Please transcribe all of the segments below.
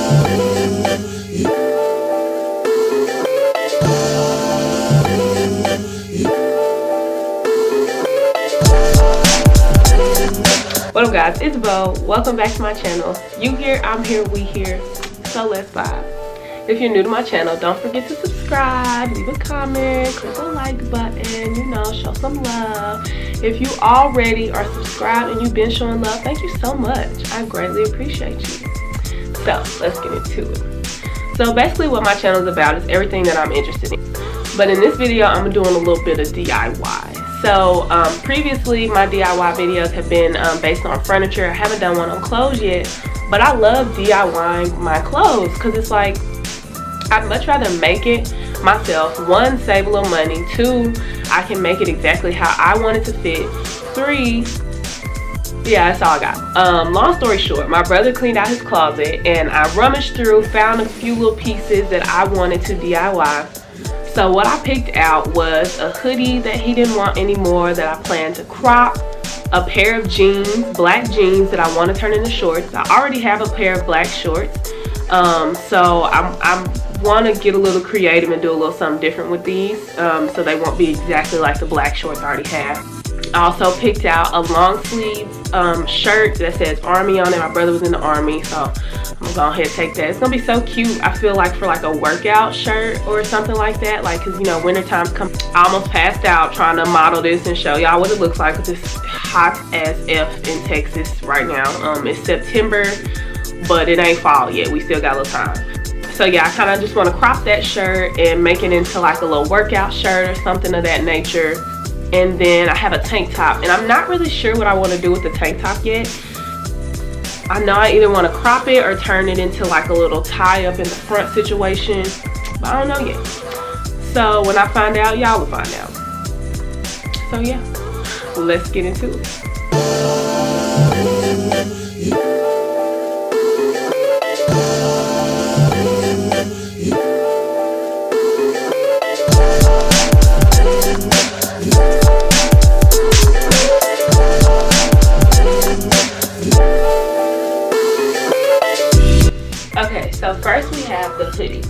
What up guys, it's Bo. Welcome back to my channel. You here, I'm here, we here, so let's vibe. If you're new to my channel, don't forget to subscribe, leave a comment, click the like button, you know, show some love. If you already are subscribed and you've been showing love, thank you so much. I greatly appreciate you. So let's get into it. So basically what my channel is about is everything that I'm interested in. But in this video, I'm doing a little bit of DIY. So previously my DIY videos have been based on furniture. I haven't done one on clothes yet, but I love DIYing my clothes because it's like I'd much rather make it myself. One, save a little money. Two, I can make it exactly how I want it to fit. Three, yeah, that's all I got. Long story short, my brother cleaned out his closet and I rummaged through, found a few little pieces that I wanted to DIY. So what I picked out was a hoodie that he didn't want anymore that I planned to crop, a pair of jeans, black jeans that I want to turn into shorts. I already have a pair of black shorts. So I want to get a little creative and do a little something different with these so they won't be exactly like the black shorts I already have. I also picked out a long sleeve shirt that says Army on it. My brother was in the Army, so I'm gonna go ahead and take that. It's gonna be so cute. I feel like for like a workout shirt or something like that, like, because you know winter time's come. I almost passed out trying to model this and show y'all what it looks like because it's hot as F in Texas right now. It's September, but it ain't fall yet. We still got a little time. So yeah, I kind of just want to crop that shirt and make it into like a little workout shirt or something of that nature. And then I have a tank top, and I'm not really sure what I want to do with the tank top yet. I know I either want to crop it or turn it into like a little tie up in the front situation, but I don't know yet. So when I find out, y'all will find out. So yeah, let's get into it. Okay, so first we have the hoodie.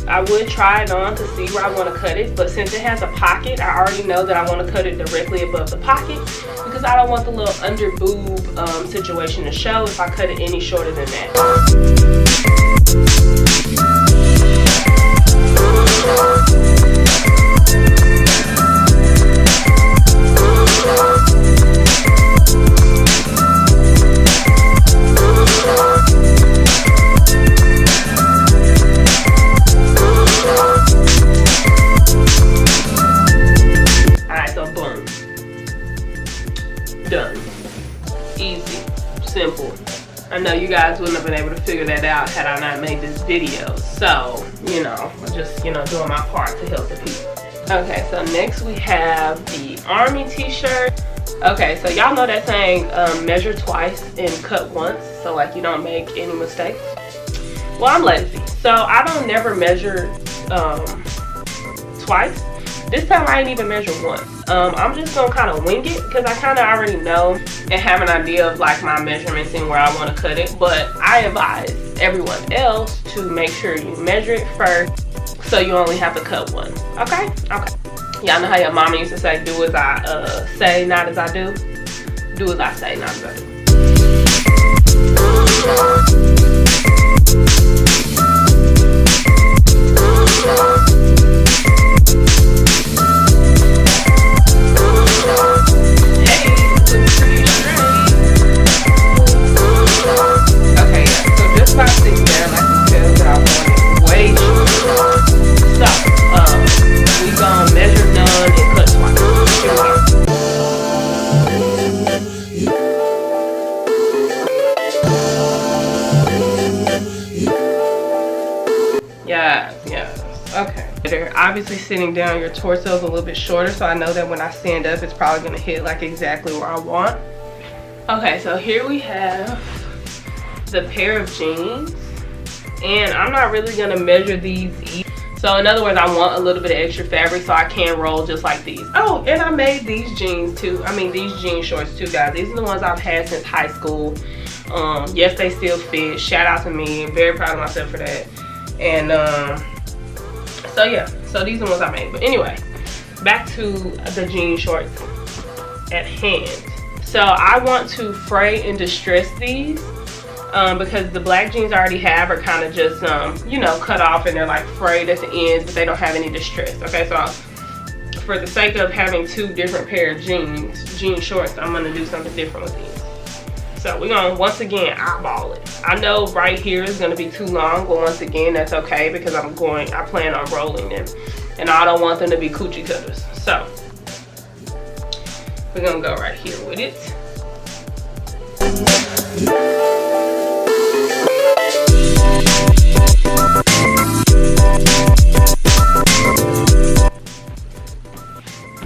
I would try it on to see where I want to cut it, but since it has a pocket, I already know that I want to cut it directly above the pocket because I don't want the little under boob situation to show if I cut it any shorter than that. Done. Easy. Simple. I know you guys wouldn't have been able to figure that out had I not made this video. So, you know, I'm just, you know, doing my part to help the people. Okay, so next we have the Army t-shirt. Okay, so y'all know that saying, measure twice and cut once. So like you don't make any mistakes. Well, I'm lazy. So I don't never measure twice. This time I ain't even measure once. I'm just gonna kind of wing it because I kind of already know and have an idea of like my measurements and where I want to cut it. But I advise everyone else to make sure you measure it first so you only have to cut one. Okay? Okay. Y'all know how your mama used to say, do as I say, not as I do? Do as I say, not as I do. Okay. Obviously sitting down, your torso is a little bit shorter, so I know that when I stand up it's probably going to hit like exactly where I want. Okay, so here we have the pair of jeans, and I'm not really going to measure these either. So in other words, I want a little bit of extra fabric so I can roll just like these. Oh, and I made these jeans too. I mean, these jean shorts too, guys. These are the ones I've had since high school. Yes, they still fit. Shout out to me. I'm very proud of myself for that. And so yeah, so these are the ones I made. But anyway, back to the jean shorts at hand. So I want to fray and distress these because the black jeans I already have are kind of just you know, cut off, and they're like frayed at the ends, but they don't have any distress. Okay, so for the sake of having two different pair of jean shorts, I'm gonna do something different with these. So we're gonna once again eyeball it. I know right here is gonna be too long, but once again that's okay because I plan on rolling them, and I don't want them to be coochie cutters. So we're gonna go right here with it.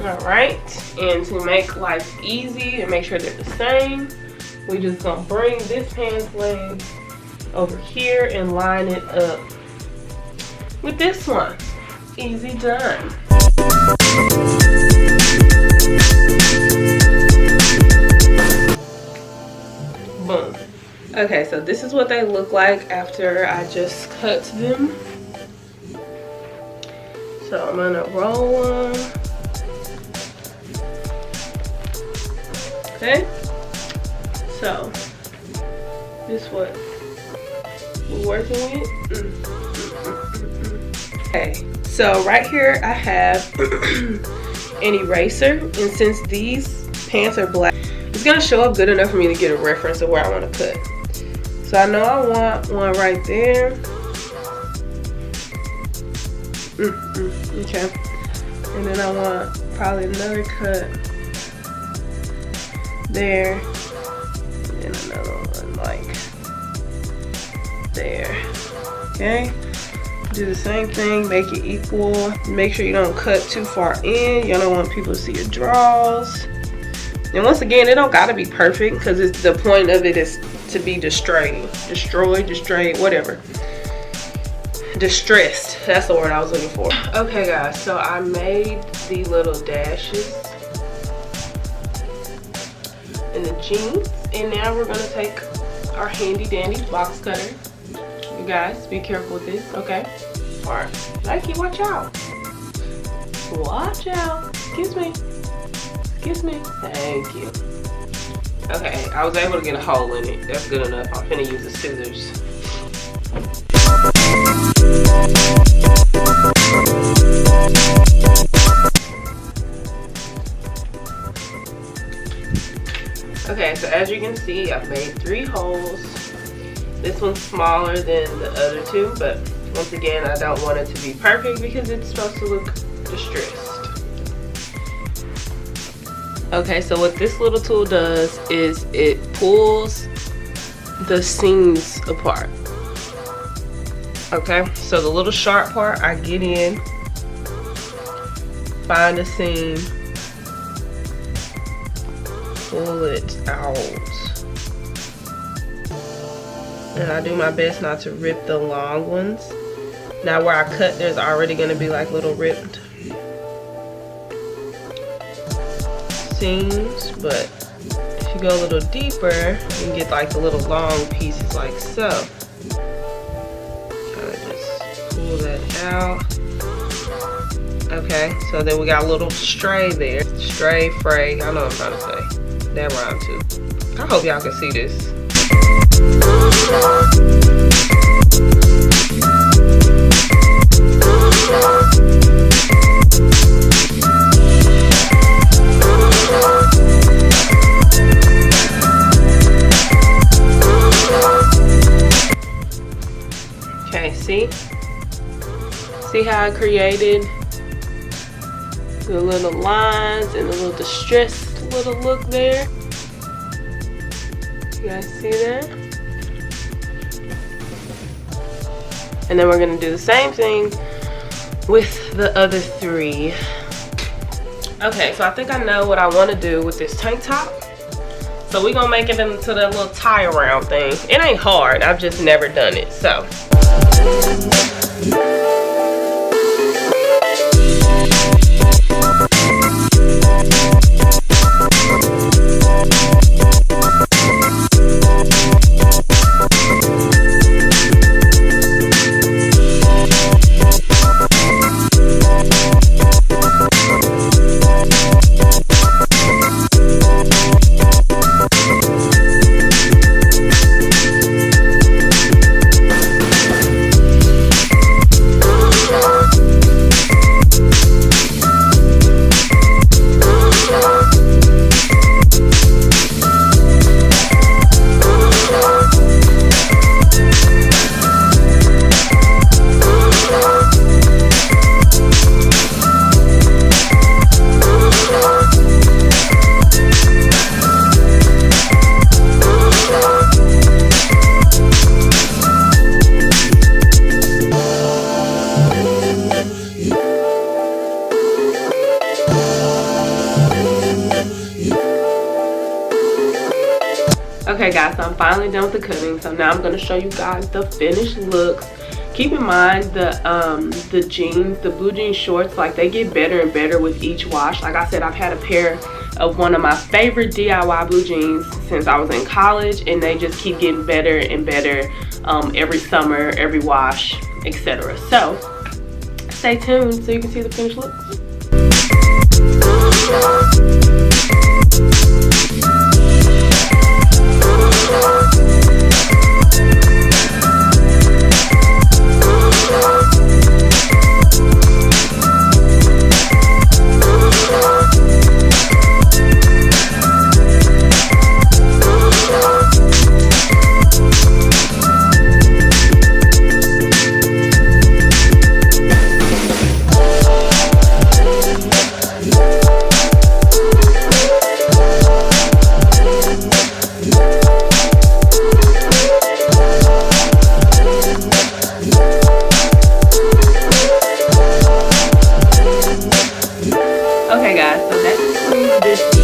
All right, and to make life easy and make sure they're the same, we just gonna bring this pants leg over here and line it up with this one. Easy done. Boom. Okay, so this is what they look like after I just cut them. So I'm gonna roll them. Okay, so this is what we're working with. Okay, so right here I have an eraser, and since these pants are black, it's gonna show up good enough for me to get a reference of where I want to cut. So I know I want one right there. Okay, and then I want probably another cut there, and another one like there. Okay, do the same thing, make it equal. Make sure you don't cut too far in. You don't want people to see your draws. And once again, it don't gotta be perfect because it's the point of it is to be destroyed, whatever. Distressed, that's the word I was looking for. Okay guys, so I made the little dashes in the jeans, and now we're gonna take our handy dandy box cutter. You guys, be careful with this, okay? Alright, Nike, watch out. Watch out. Excuse me. Excuse me. Thank you. Okay, I was able to get a hole in it. That's good enough. I'm finna use the scissors. Okay, so as you can see, I've made 3 holes. This one's smaller than the other 2, but once again, I don't want it to be perfect because it's supposed to look distressed. Okay, so what this little tool does is it pulls the seams apart. Okay, so the little sharp part, I get in, find a seam, pull it out, and I do my best not to rip the long ones. Now where I cut, there's already going to be like little ripped seams, but if you go a little deeper, you can get like the little long pieces like so. Kind of just pull that out. Okay, so then we got a little stray there. Stray, fray, I know what I'm trying to say. That rhyme too. I hope y'all can see this. Okay, see how I created the little lines and the little distressed little look there? You guys see that? And then we're gonna do the same thing with the other 3. Okay, so I think I know what I want to do with this tank top. So we're gonna make it into that little tie around thing. It ain't hard, I've just never done it, so. I'm finally done with the cutting, so now I'm going to show you guys the finished looks. Keep in mind the jeans, the blue jean shorts, like they get better and better with each wash. Like I said, I've had a pair of one of my favorite DIY blue jeans since I was in college, and they just keep getting better and better every summer, every wash, etc. So stay tuned so you can see the finished look. Okay guys, so that concludes this